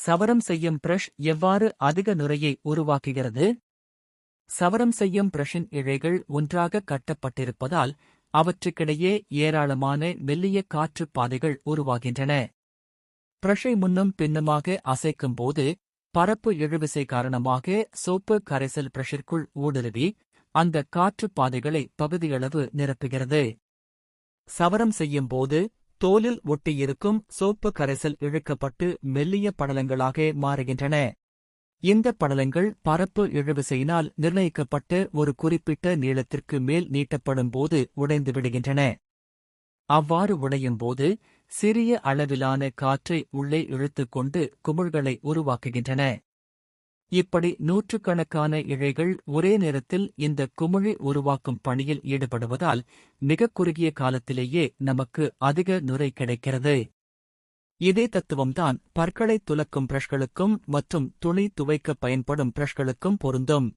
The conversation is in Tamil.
சவரம் செய்யும் பிரஷ் எவ்வாறு அதிக நுரையை உருவாக்குகிறது? சவரம் செய்யும் பிரஷின் இழைகள் ஒன்றாக கட்டப்பட்டிருப்பதால் அவற்றுக்கிடையே ஏராளமான மெல்லிய காற்றுப் பாதைகள் உருவாகின்றன. பிரஷை முன்னும் பின்னுமாக அசைக்கும்போது பரப்பு இழுவிசை காரணமாக சோப்பு கரைசல் பிரஷிற்குள் ஊடுருவி அந்த காற்றுப் பாதைகளை பகுதியளவு நிரப்புகிறது. சவரம் செய்யும்போது தோலில் ஒட்டியிருக்கும் சோப்பு கரைசல் இழுக்கப்பட்டு மெல்லிய படலங்களாக மாறுகின்றன. இந்த படலங்கள் பரப்பு இழுவிசையினால் நிர்ணயிக்கப்பட்ட ஒரு குறிப்பிட்ட நீளத்திற்கு மேல் நீட்டப்படும் போது உடைந்து விடுகின்றன. அவ்வாறு உடையும்போது சிறிய அளவிலான காற்றை உள்ளே இழுத்துக்கொண்டு குமிழ்களை உருவாக்குகின்றன. இப்படி நூற்றுக்கணக்கான இழைகள் ஒரே நேரத்தில் இந்த குமிழி உருவாக்கும் பணியில் ஈடுபடுவதால் மிகக் குறுகிய காலத்திலேயே நமக்கு அதிக நுரை கிடைக்கிறது. இதே தத்துவம்தான் பற்களை துலக்கும் பிரஷ்களுக்கும் மற்றும் துணி துவைக்க பயன்படும் பிரஷ்களுக்கும் பொருந்தும்.